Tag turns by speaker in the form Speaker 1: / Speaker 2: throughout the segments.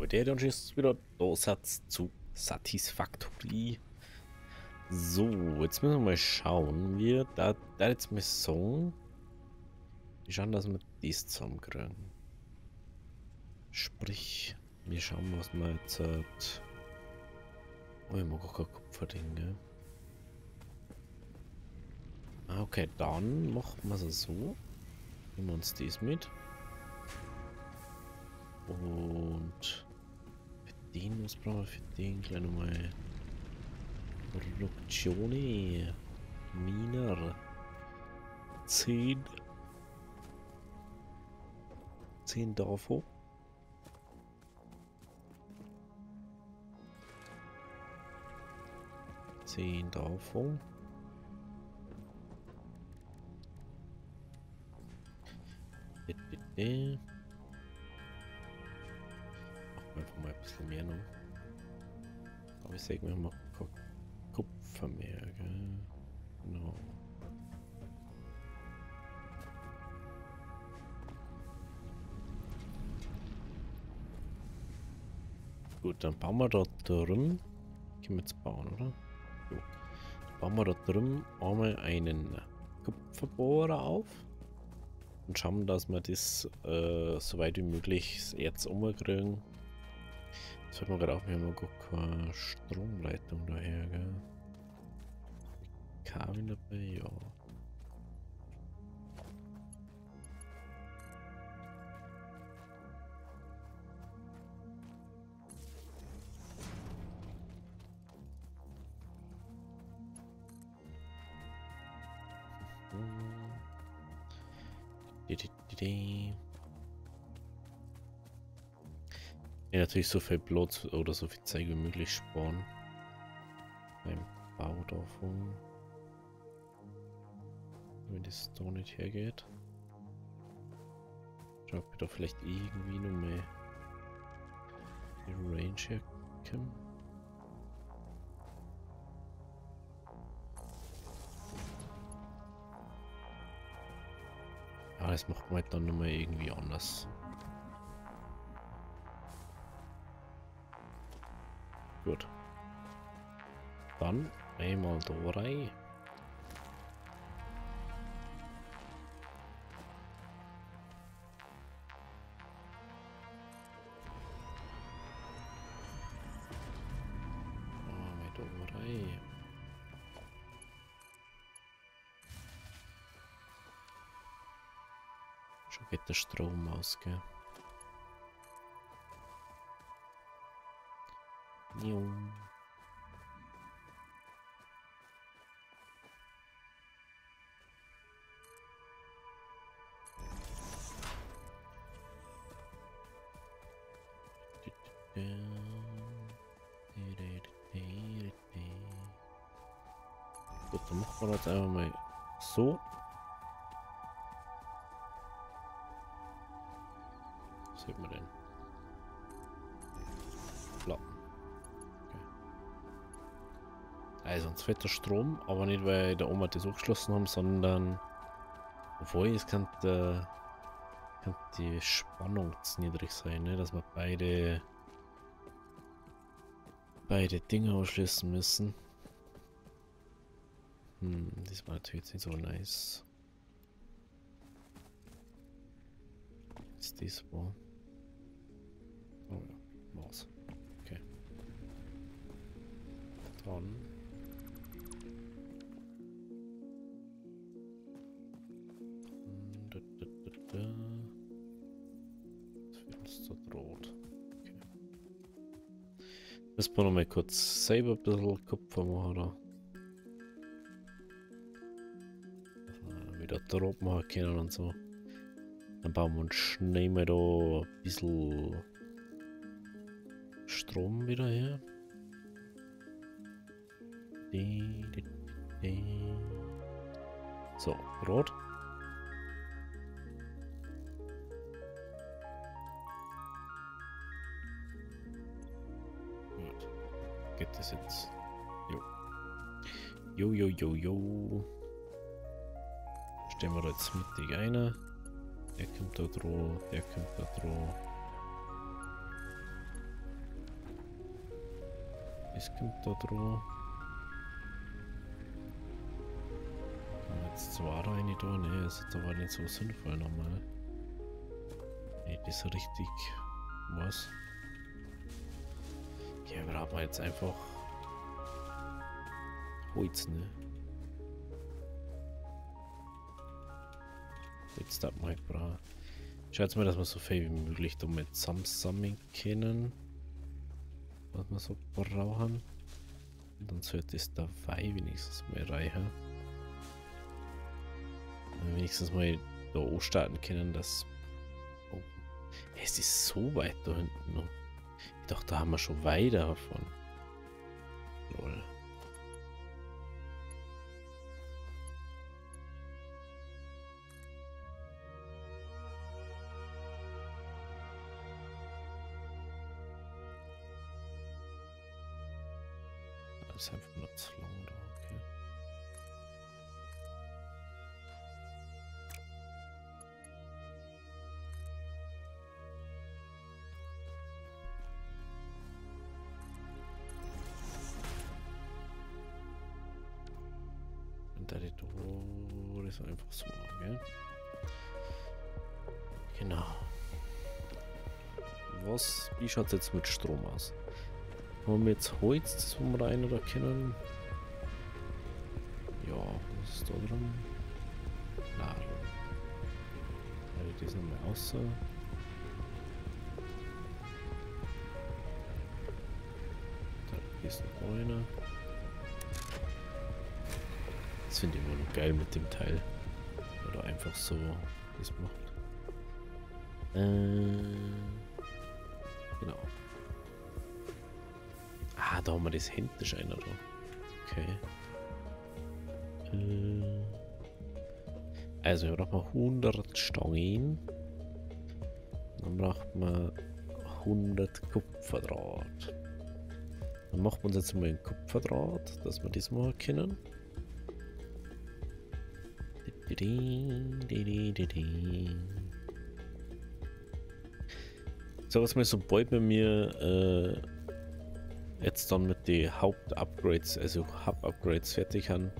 Speaker 1: Aber der dann ist wieder Durchsatz zu Satisfactory. So, jetzt müssen wir mal schauen. Wir da jetzt mal sagen. Wir schauen, dass wir das zusammenkriegen. Sprich, wir schauen, was wir jetzt hat. Oh, ich mag auch kein Kupferding, gell? Ah, okay, dann machen wir es so. Nehmen wir uns das mit. Und für den, was brauchen wir für den? Gleich nochmal Produktione. Miner. 10. 10 davon. Davon. Machen wir einfach mal ein bisschen mehr noch. Aber ich sage mir mal Kupfer mehr, gell? Genau. Gut, dann bauen wir da drin. Können wir jetzt bauen, oder? Jo. Dann bauen wir da drin einmal einen Kupferbohrer auf. Und schauen, dass wir das so weit wie möglich das Erz umkriegen. Jetzt fällt mir gerade auf, wir haben gar keine Stromleitung daher, gell? Kabel dabei, ja. Ja, natürlich so viel Platz oder so viel Zeit wie möglich sparen. Beim Bau davon. Wenn das da nicht hergeht. Schau, ob wir da vielleicht irgendwie noch mehr die Range herkommen. Ja, das macht man halt dann nochmal irgendwie anders. Gut. Dann einmal da rein. Einmal da rein. Schon geht der Strom aus, gell? Jo. Gut, dann machen wir das einfach mal so. Was sieht man denn? Bla. Okay. Also uns fehlt der Strom, aber nicht weil der Oma das angeschlossen haben, sondern obwohl es kann die Spannung zu niedrig sein, ne? Dass wir beide Dinge ausschließen müssen. Das war natürlich jetzt nicht so nice. Ist das wo? Oh ja, Maus. Okay. Dann. Das Fenster droht. Okay. Müssen wir noch mal kurz selber ein bisschen Kupfer machen, oder? Wieder drauf machen können und so. Dann bauen wir uns schnell mal da ein bisschen Strom wieder her. So, rot. Gut. Geht das jetzt? Jo. Jo, jo, jo, jo. Stellen wir da jetzt mittig eine. Der kommt da drauf, der kommt da drauf. Das kommt da drauf. Jetzt zwar eine da, ne, das ist aber nicht so sinnvoll nochmal. Ne, das ist richtig. Was? Ja, wir haben jetzt einfach Holz, ne? Jetzt darf man brauchen. Schaut mal, dass wir so viel wie möglich damit zusammensammeln können. Was wir so brauchen. Und dann sollte es dabei wenigstens mal reichen. Wenigstens mal da starten können, dass. Oh, es ist so weit da hinten noch. Ich dachte, da haben wir schon weiter davon. Lol. Das ist einfach nur zu lang da, okay. Und da die Tore ist einfach so, gell? Genau. Wie schaut es jetzt mit Strom aus? Haben wir jetzt Holz zum rein oder können? Ja, was ist da drin? Ladung. Das nochmal außer. Da ist noch einer. Das finde ich immer noch geil mit dem Teil. Oder einfach so das macht. Genau. Ah, da haben wir das händisch einer da. Okay. Also wir brauchen 100 Stangen. Dann braucht man 100 Kupferdraht. Dann machen wir uns jetzt mal ein Kupferdraht, dass wir das mal können. So, was mir sobald bei mir jetzt dann mit den Haupt-Upgrades, also Hub-Upgrades fertig haben,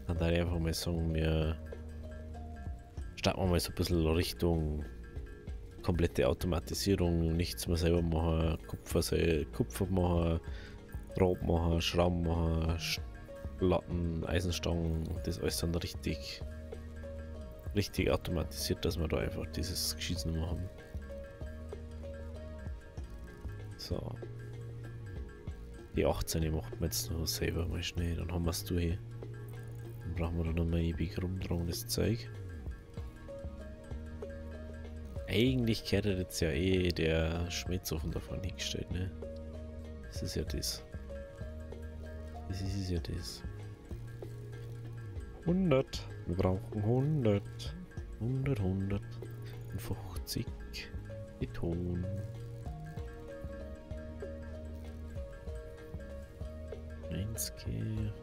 Speaker 1: dann würde ich einfach mal sagen, wir starten wir mal so ein bisschen Richtung komplette Automatisierung, nichts mehr selber machen, Kupfer machen, Draht machen, Schrauben machen, Platten, Eisenstangen, das alles dann richtig automatisiert, dass wir da einfach dieses Geschießen machen. So. Die 18 macht man jetzt noch selber mal schnell, dann haben wir es durch. Dann brauchen wir da noch mal ewig rumtragen, das Zeug. Eigentlich gehört jetzt ja eh der Schmelzofen davon hingestellt, ne? Das ist ja das. Das ist ja das. 100. Wir brauchen 100. 150 Beton. Einske 100.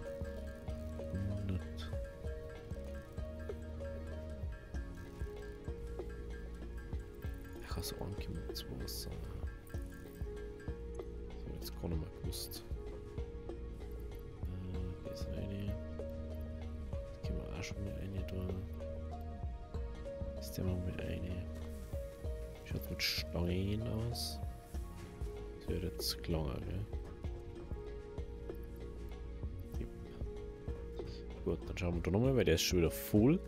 Speaker 1: Ich kann so ankommen mit was. So, jetzt kann ich mal gewusst. Das ist eine. Jetzt können wir auch schon mal eine da. Jetzt nehmen wir mal eine. Schaut mit Stangen aus. Das wird jetzt klanger, gell? Gut, dann schauen wir da nochmal, weil der ist schon wieder voll.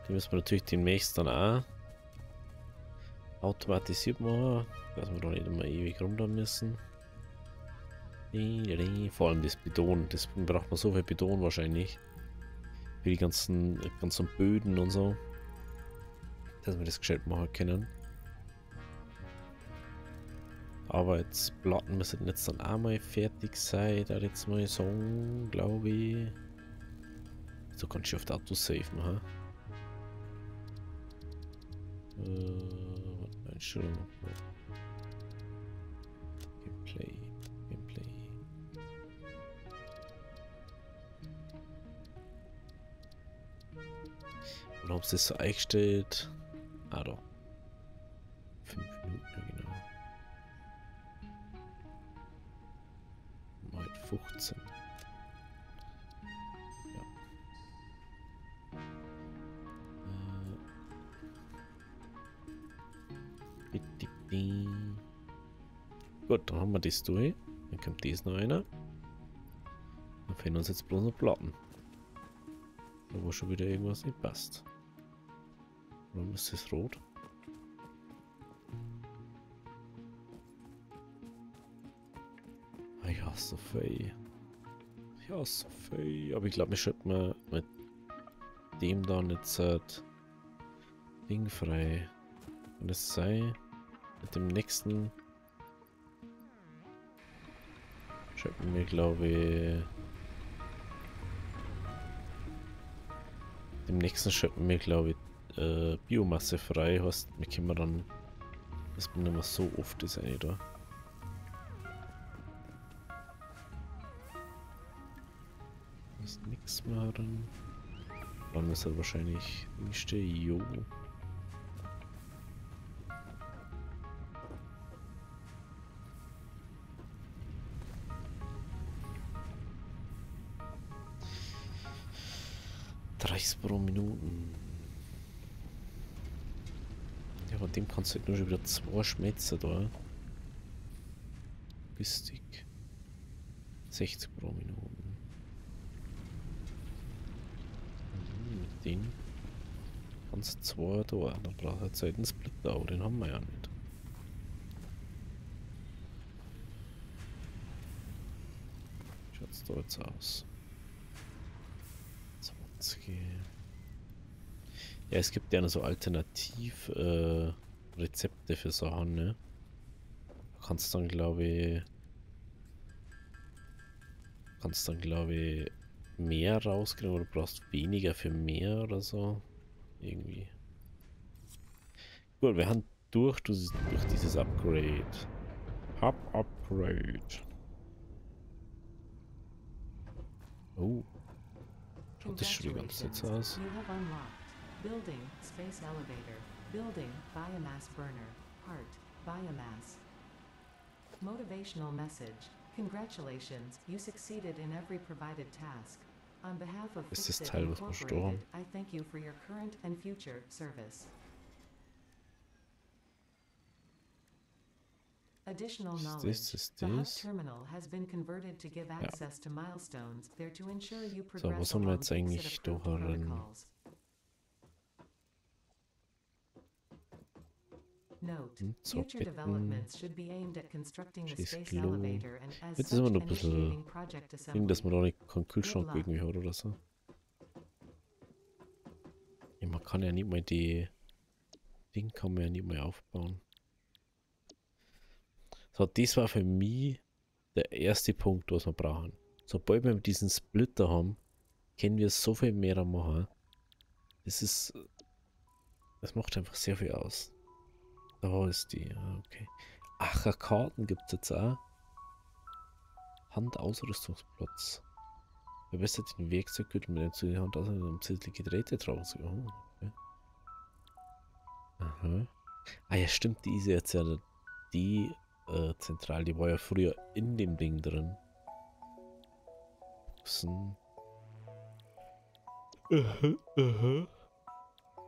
Speaker 1: Den müssen wir natürlich demnächst dann auch automatisiert machen, dass wir da nicht immer ewig runter müssen. Vor allem das Beton, das braucht man so viel Beton wahrscheinlich. Für die ganzen Böden und so. Dass wir das gescheit machen können. Aber jetzt Platten müssen jetzt dann auch mal fertig sein, da jetzt mal sagen, glaube ich. So kannst du auf das Autosave machen. Einstellung. Gameplay. Und ob es das so eingestellt? Ah, da. 5 Minuten, genau. 15. Ja. Gut, dann haben wir das durch. Dann kommt das noch einer. Dann fehlen uns jetzt bloß noch Platten. Da wo schon wieder irgendwas nicht passt. Warum ist das rot? Ah ja, so viel. Ja, so viel. Aber ich glaube, ich schreibe mal mit dem dann jetzt Ding frei. Und es sei mit dem nächsten schreiben wir, glaube ich. Dem nächsten schreiben wir, glaube ich, Biomasse frei. Heißt, wir können dann. Das bin nicht mehr so oft ist eine da. Ist nichts mehr drin. Dann ist er wahrscheinlich nicht der Jo. Pro Minuten. Ja, von dem kannst du halt nur schon wieder 2 Schmetzer da. Günstig. 60 pro Minuten. Mit dem kannst du 2 da. Dann braucht er Zeit einen Splitter, aber den haben wir ja nicht. Schaut's da jetzt aus? 20. Ja, es gibt ja noch so Alternativ Rezepte für Sachen, ne? Du kannst dann glaube ich mehr rauskriegen oder du brauchst weniger für mehr oder so. Irgendwie. Gut, wir haben durch dieses Upgrade. Upgrade. Oh. Schaut das schon die ganze Zeit aus?
Speaker 2: Building, space elevator. Building, biomass burner. Part, biomass. Motivational message. Congratulations, you succeeded in every provided task. On behalf of
Speaker 1: Ist das
Speaker 2: Fixit
Speaker 1: Teil, was wir
Speaker 2: Incorporated, I thank you for your current and future service. Additional knowledge. The hub terminal has been converted to give access to milestones there to ensure you progress.
Speaker 1: So, was haben wir jetzt eigentlich da herin?
Speaker 2: Note, future developments should be aimed at constructing the space
Speaker 1: Klo.
Speaker 2: elevator and as
Speaker 1: Jetzt ist
Speaker 2: such
Speaker 1: immer noch ein bisschen
Speaker 2: initiating project assembly.
Speaker 1: dass man da nicht keinen Kühlschrank irgendwie hat oder so. Ja, man kann ja nicht mal Ding kann man ja nicht mal aufbauen. So, das war für mich der erste Punkt, was wir brauchen. Sobald wir diesen Splitter haben, können wir so viel mehr machen. Das macht einfach sehr viel aus. Da ist die, okay. Ach, Karten gibt es jetzt auch. Handausrüstungsplatz. Verbessert den Werkzeuggürtel mit dem zu der Hand aus, um zusätzliche Geräte tragen zu können. Oh, okay. Aha. Ah ja, stimmt, die ist jetzt ja die zentral, die war ja früher in dem Ding drin.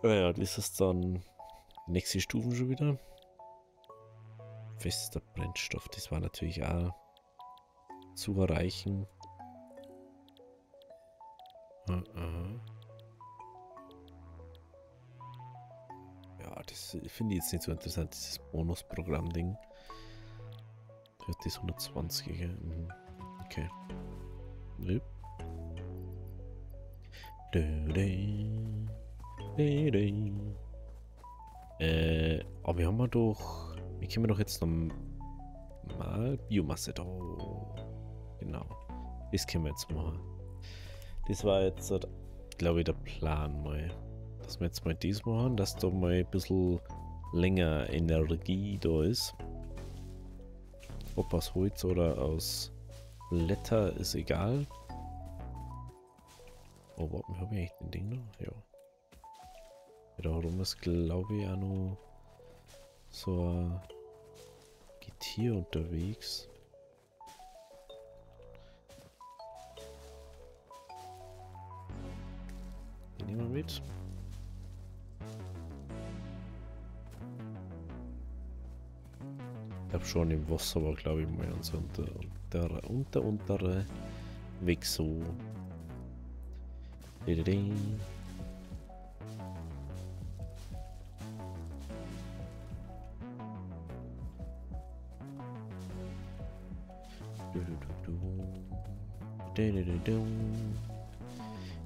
Speaker 1: Ja, das ist dann die nächste Stufe schon wieder. Fester Brennstoff, das war natürlich auch zu erreichen. Ja, das finde ich jetzt nicht so interessant, dieses Bonusprogramm-Ding. Das 120er. Okay. Yep. Aber wir haben doch. Wir können doch jetzt nochmal Biomasse da. Genau. Das können wir jetzt machen. Das war jetzt, glaube ich, der Plan mal. Dass wir jetzt mal das machen, dass da mal ein bisschen länger Energie da ist. Ob aus Holz oder aus Blätter ist egal. Oh, warum habe ich eigentlich den Ding noch? Ja. Darum ist, glaube ich, auch noch so ein Getier unterwegs. nehmen wir mit. Ich habe schon im Wasser war, glaube ich, mal so unter Weg so.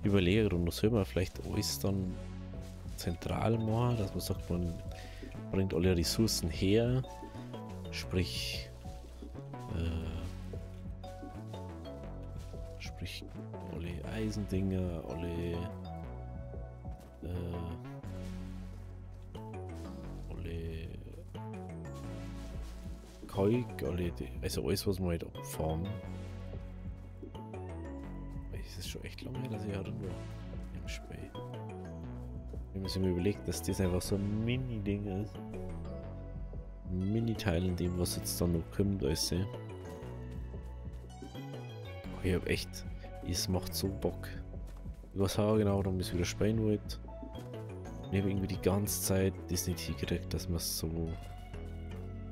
Speaker 1: Überlege, und das soll man vielleicht alles dann zentral machen, dass man sagt, man bringt alle Ressourcen her, sprich alle Eisendinger, alle Kalk, also alles, was wir halt abfahren. Es ist schon echt lange her, dass ich herin war im Spiel. Wenn man sich mal überlegt, dass das einfach so ein Mini-Ding ist. Mini-Teil in dem, was jetzt dann noch kommt, alles. Ich hab echt, es macht so Bock. Ich weiß auch genau, warum ich es wieder spielen wollte. Ich habe irgendwie die ganze Zeit das nicht hingekriegt, dass wir es so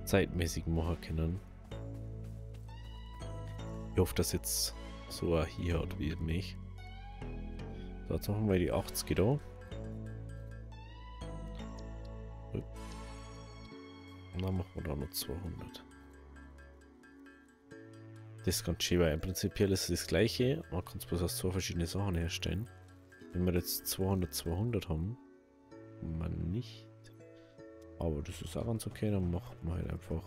Speaker 1: zeitmäßig machen können. Ich hoffe, dass jetzt so auch hier hat wie mich. So, jetzt machen wir die 80 da. Und dann machen wir da noch 200. Das ist ganz schön, weil prinzipiell ist es das gleiche. Man kann es bloß aus zwei verschiedenen Sachen herstellen. Wenn wir jetzt 200 haben, man nicht. Aber das ist auch ganz okay, dann macht man halt einfach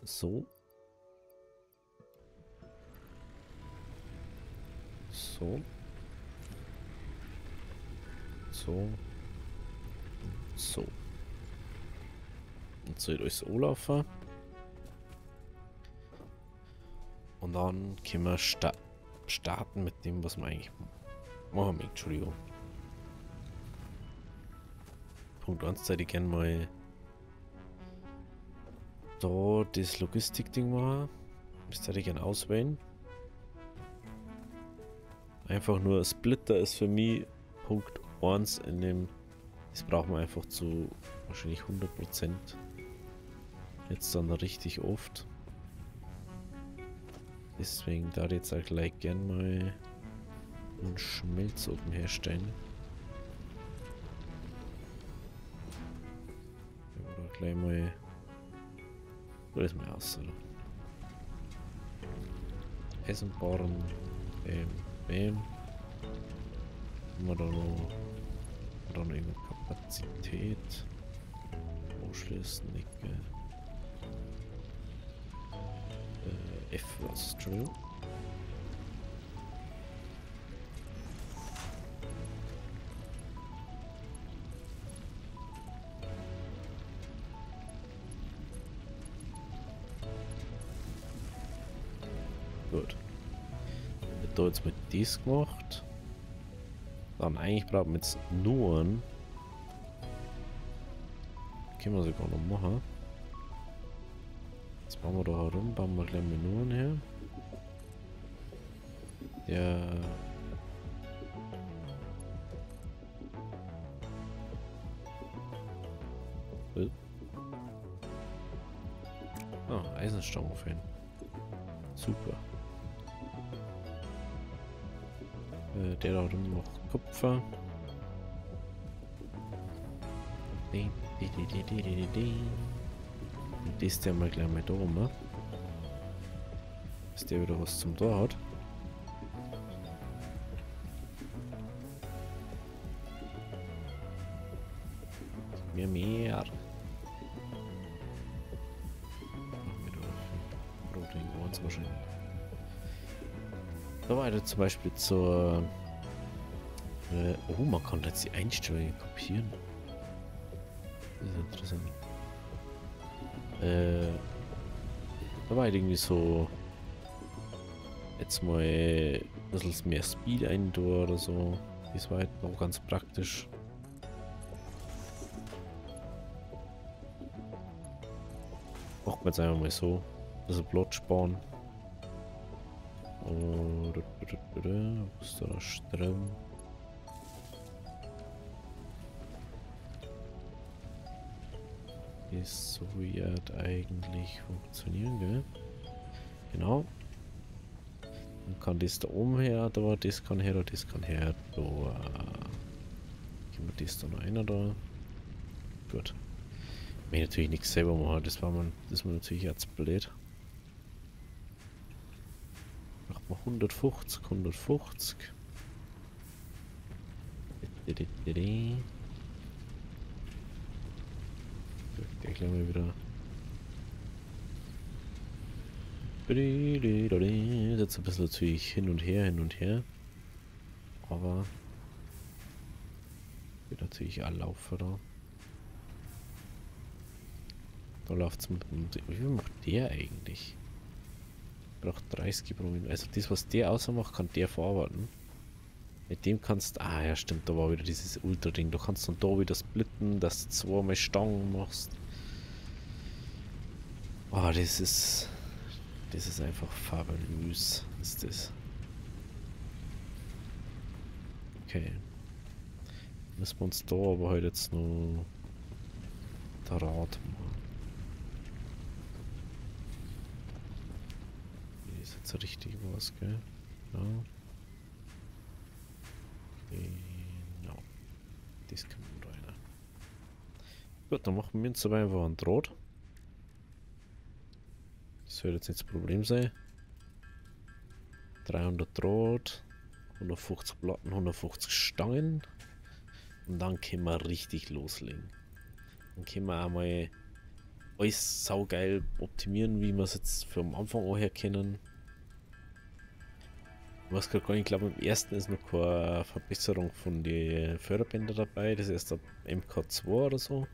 Speaker 1: so. So. So. So. Und so durchs anlaufen. Und dann können wir starten mit dem, was wir eigentlich machen. Entschuldigung. Punkt 1 hätte ich gerne mal da das Logistik-Ding machen. Das hätte ich gerne auswählen. Einfach nur Splitter ist für mich Punkt 1 in dem. Das brauchen wir einfach zu wahrscheinlich 100%. Jetzt dann richtig oft. Deswegen da jetzt auch gleich gerne mal einen Schmelzofen herstellen. Oder gleich mal. So das mal aus, oder? Eisenbahn. Bam. Haben wir da noch irgendeine Kapazität? Ausschließen, Ecke. F was, Entschuldigung. Gut. Wird da jetzt mit dies gemacht. Dann eigentlich brauchen wir jetzt nur einen. Können wir sogar noch machen. Jetzt bauen wir da herum, bauen wir gleich mal nur einen her. Der Eisenstangen. Super. Der da drin noch Kupfer. Und das der mal gleich mal da rum, ne? Dass der wieder was zum Tor hat. Mehr. Wahrscheinlich. Da weiter zum Beispiel zur. Oh, man kann jetzt die Einstellungen kopieren. Das ist interessant. Da war halt irgendwie so. Jetzt mal ein bisschen mehr Speed ein oder so. Das war halt auch ganz praktisch. Machen wir jetzt einfach mal so. Also Plot sparen. Oh, wo ist da der Strom? Das wird eigentlich funktionieren, gell? Genau. Dann kann das da oben her, da, das kann her, das kann her, da. Gehen wir das da noch einer da. Gut. Ich will natürlich nichts selber machen, das war natürlich jetzt blöd. Macht mal 150, 150. Gleich mal wieder. Jetzt ein bisschen natürlich hin und her. Aber wird natürlich auch laufen da. Da läuft es mit dem. Wie viel macht der eigentlich? Braucht 30 pro Minute. Also das, was der ausmacht, kann der verarbeiten. Mit dem kannst. Ah ja, stimmt, da war wieder dieses Ultra-Ding. Du kannst dann da wieder splitten, dass du zweimal Stangen machst. Oh, das ist einfach fabulös. Ist das. Okay. Müssen wir uns da aber halt jetzt nur der Rad machen. Hier ist jetzt richtig was, gell? Ja. Genau. Das kann man rein. Gut, dann machen wir uns aber einfach einen Draht. Das soll jetzt nicht das Problem sein. 300 Draht, 150 Platten, 150 Stangen. Und dann können wir richtig loslegen. Dann können wir einmal alles saugeil optimieren, wie wir es jetzt für am Anfang auch her kennen. Ich weiß gerade gar nicht, ich glaube im ersten ist noch keine Verbesserung von den Förderbändern dabei. Das ist erst ab MK2 oder so.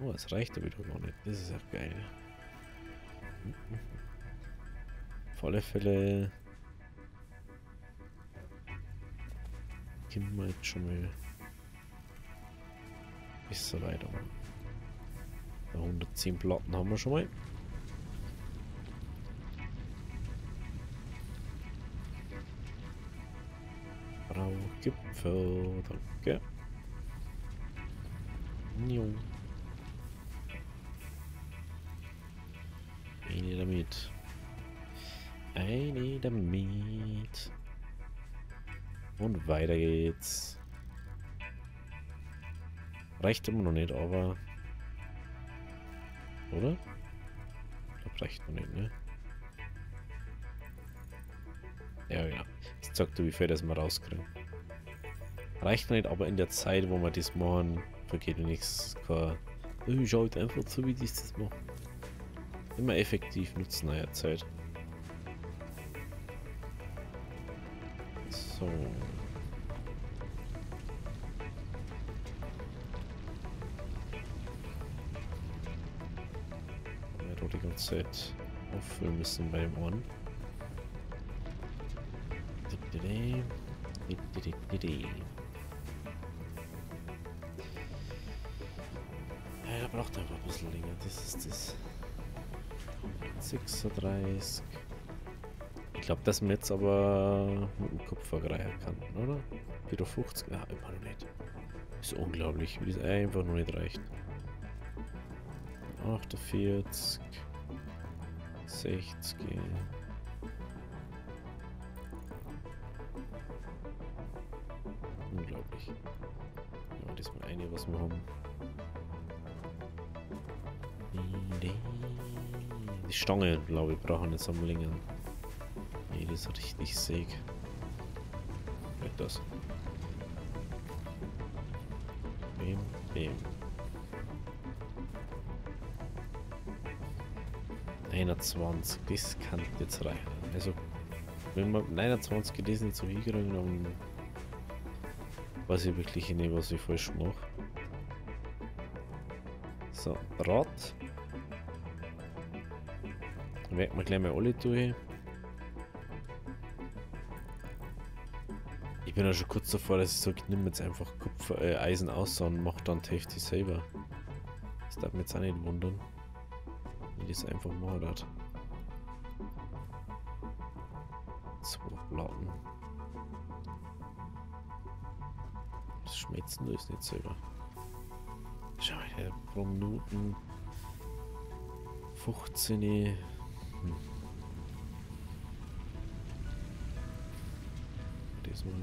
Speaker 1: Oh, das reicht aber wieder gar nicht. Das ist ja geil. Auf alle Fälle können wir jetzt schon mal besser weitermachen. 110 Platten haben wir schon mal. Gipfel, danke. Jo. Eine damit. Eine damit. Und weiter geht's. Reicht immer noch nicht, aber... Oder? Ich glaube, reicht noch nicht, ne? Ja, genau. Jetzt sagt er, wie viel das mal rauskriegen. Reicht noch nicht, aber in der Zeit, wo wir das machen, vergeht nichts. Schaut einfach so, wie die das machen. Immer effektiv nutzen einer Zeit. So. Wir die ganze Zeit auffüllen müssen bei dem Ohren. Ja, da braucht einfach ein bisschen länger. Das ist das. 36. Ich glaube, dass man jetzt aber mit dem Kupfer greifen kann, oder? Wieder 50. Ja, immer noch nicht. Ist unglaublich, wie das einfach noch nicht reicht. 48. 60. Unglaublich. Ja, das mal eine, was wir haben. Die Stange, glaube ich, brauchen jetzt am länger. Nee, das ist richtig säg. Nicht das. Bim. 21, das kann jetzt reichen. Also, wenn man 29 das nicht so hinkriegen, dann weiß ich wirklich nicht, was ich falsch mache. So, Rad. Merkt man gleich mal alle durch. Ich bin ja schon kurz davor, dass ich sage, ich nehme jetzt einfach Kupfer, Eisen aus und mache dann die Hälfte selber. Das darf mich jetzt auch nicht wundern, wie das einfach machen hat. 2 Platten. Das Schmelzen da ist nicht selber. Das schau mal, pro Minuten 15. Diesmal.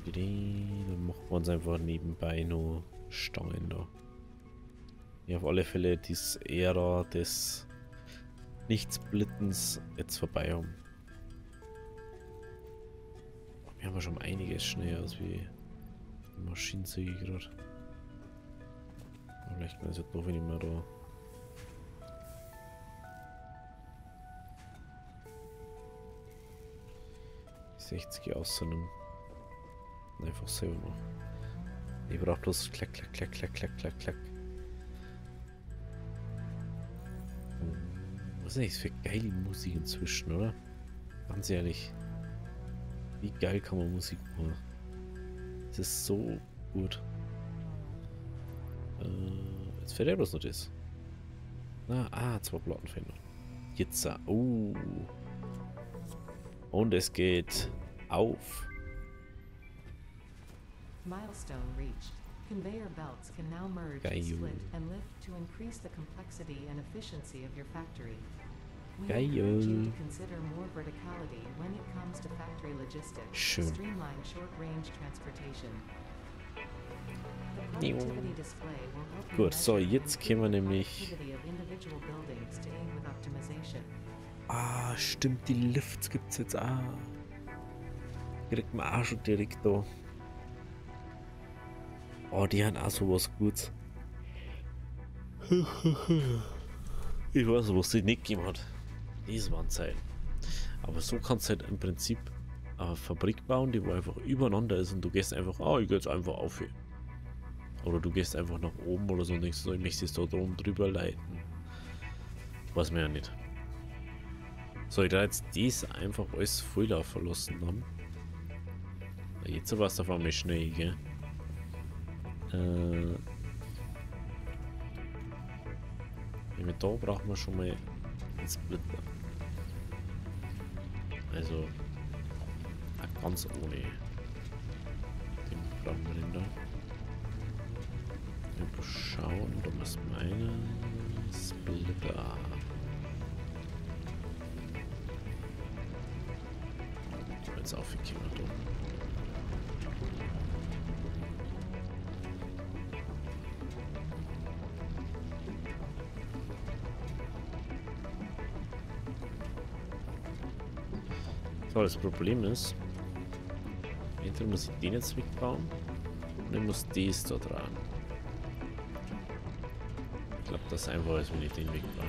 Speaker 1: Dann machen wir uns einfach nebenbei nur Stangen da. Ja, auf alle Fälle diese Ära des Nichtsblittens jetzt vorbei haben. Wir haben ja schon einiges schneller als wie die Maschinensäge gerade. Vielleicht mal so doof, wenn ich mal da die 60 auszunimm. Einfach selber machen. Ich brauche bloß klack, klack, klack, klack, klack, klack, klack. Was ist eigentlich für geile Musik inzwischen, oder? Ganz ehrlich. Wie geil kann man Musik machen? Das ist so gut. Jetzt fällt ja bloß noch das. Na, 2 Platten fehlen noch. Jetzt, und es geht auf.
Speaker 2: Milestone reached. Conveyor belts can now merge and split and lift to increase the complexity and efficiency of your factory. We encourage you to consider more verticality when it comes to factory logistics to streamline short-range transportation. The productivity display will help you
Speaker 1: Gut, so jetzt können wir nämlich...
Speaker 2: of individual buildings to aid with optimization.
Speaker 1: Ah, stimmt, die Lifts gibt's jetzt auch. Kriegt man auch schon direkt da. Oh, die haben auch sowas Gutes. Ich weiß, was die nicht gegeben hat. Das waren Zeiten. Aber so kannst du halt im Prinzip eine Fabrik bauen, die wo einfach übereinander ist und du gehst einfach, ich gehe jetzt einfach auf hier. Oder du gehst einfach nach oben oder so und denkst so, ich möchte es da drum drüber leiten. Weiß man ja nicht. So, ich da jetzt das einfach alles volllaufen lassen dann. Jetzt war es auf einmal schnell, gell? Da brauchen wir schon mal einen Splitter. Also ganz ohne. Den brauchen wir denn da? Einfach schauen, da muss meine Splitter. Jetzt aufgekommen da. So, das Problem ist, entweder muss ich den jetzt wegbauen und ich muss das da dran. Ich glaube, das ist einfacher, als wenn ich den wegbaue.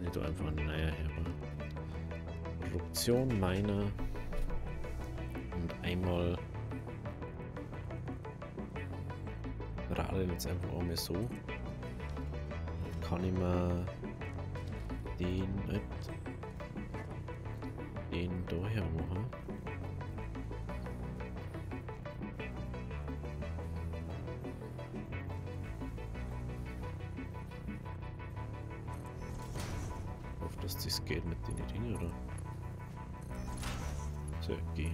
Speaker 1: Nicht einfach ein neuer Herber. Produktion meiner und einmal gerade jetzt einfach einmal so. Dann kann ich mir den nicht den daher machen. Ich hoffe, dass das geht mit den Dingen, oder? So, okay.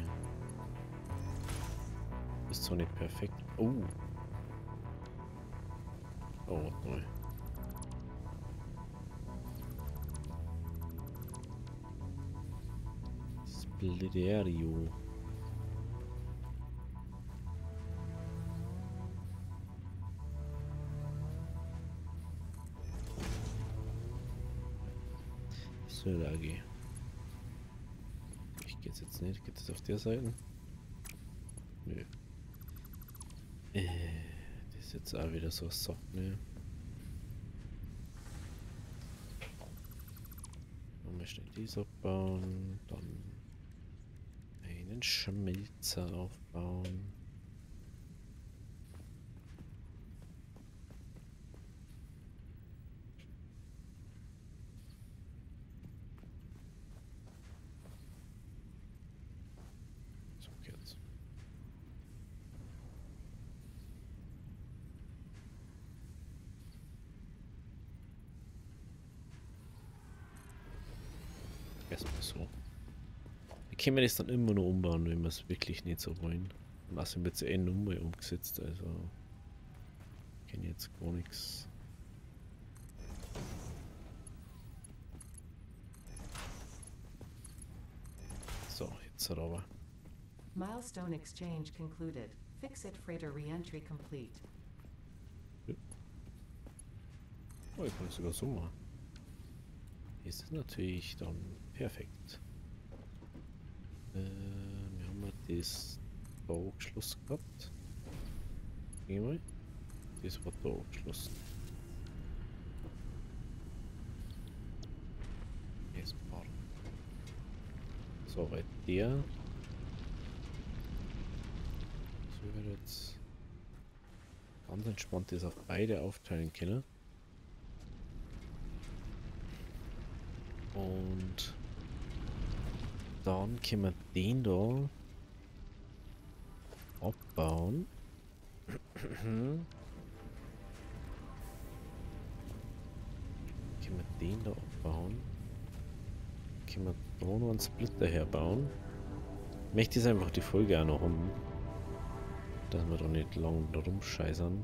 Speaker 1: Ist zwar nicht perfekt. Oh, warte mal. Splitterio. So, Lagi. Ich geht's jetzt nicht. Geht es auf der Seite? Nö. Das ist jetzt auch wieder so ein Sack, ne? Und wir schnell dies abbauen, dann einen Schmelzer aufbauen. So geht's. Erstmal so. Wir können das dann immer nur umbauen, wenn wir es wirklich nicht so wollen. Was sind jetzt eh Nummer umgesetzt, also kenne jetzt gar nichts. So, jetzt aber.
Speaker 2: Milestone exchange concluded. Fix-it freighter re-entry complete.
Speaker 1: Oh, ich kann es sogar so machen. Ist es natürlich dann perfekt. Wir haben das da geschlossen gehabt. Geh mal. Das war da geschlossen. Jetzt war. So, weil der. So wird jetzt ganz entspannt das auf beide aufteilen können. Und dann können wir den da abbauen. Können wir den da abbauen. Können wir da noch einen Splitter herbauen. Ich möchte jetzt einfach die Folge auch noch haben. Dass wir da nicht lang da rumscheißern.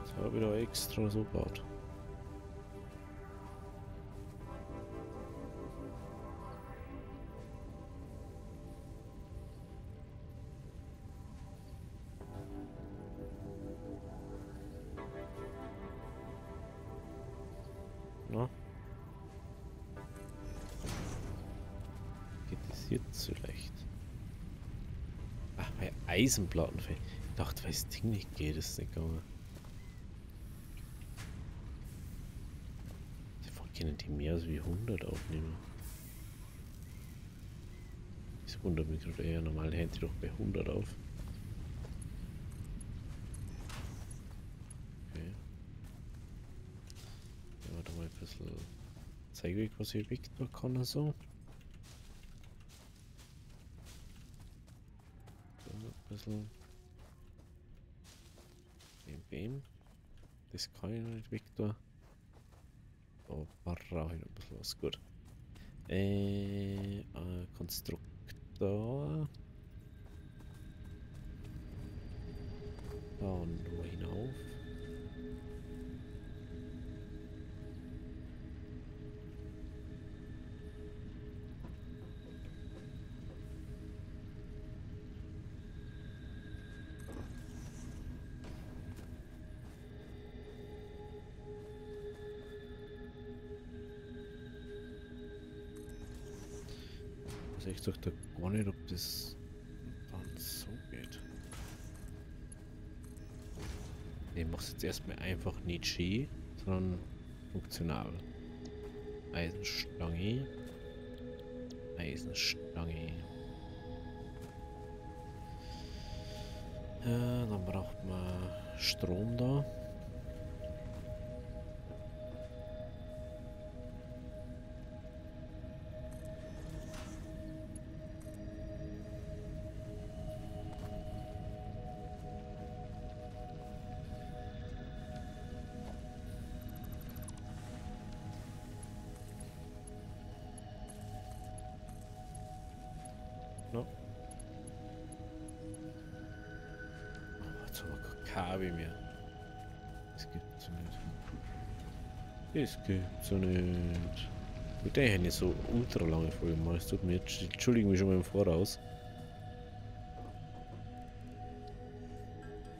Speaker 1: Das habe ich da extra so gebaut. Na? Geht das jetzt so leicht? Ach, bei Eisenplatten. Ich dachte, weil das Ding nicht geht, ist nicht gegangen. Können die mehr als wie 100 aufnehmen? Das wundert mich gerade eher. Normal hält die doch bei 100 auf. Okay. Ja, warte mal ein bisschen. Zeige ich, was ich Victor kann also. So, ein bisschen. Bam. Das kann ich noch nicht, Victor. Oh, brauche ich noch ein bisschen was. Gut. Konstruktor. Bauen nur hinauf. Also ich dachte gar nicht, ob das dann so geht. Ich mache es jetzt erstmal einfach nicht schön, sondern funktional. Eisenstange. Eisenstange. Dann braucht man Strom da. No. Oh, jetzt haben wir kein Kabel mehr. Das gibt's so nicht. Das gibt's so nicht. Mit der hätte ich so ultra lange Folge gemacht. Es tut mir jetzt, entschuldigen mich schon mal im Voraus.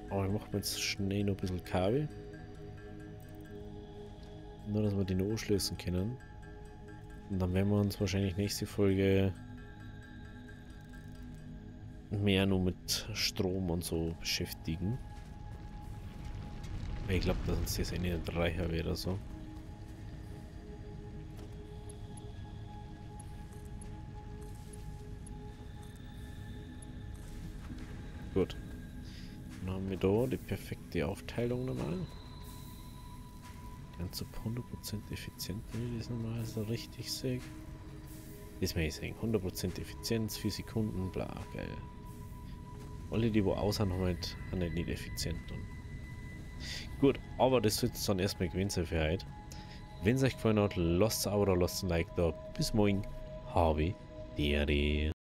Speaker 1: Aber ich mache mir jetzt schnell noch ein bisschen Kabel. Nur, dass wir die noch anschließen können. Und dann werden wir uns wahrscheinlich nächste Folge mehr nur mit Strom und so beschäftigen. Ich glaube, dass uns das nicht reicher wäre oder so. Gut. Dann haben wir da die perfekte Aufteilung nochmal. Ganz ab 100% effizient, wenn ich das nochmal so richtig sehe. Das will ich sagen. 100% Effizienz, 4 Sekunden, bla, geil. Alle, die wo aussehen, haben halt nicht effizient. Und gut, aber das soll es dann erstmal gewesen sein für heute. Wenn es euch gefallen hat, lasst ein Abo da, lasst ein Like da. Bis morgen. Habe die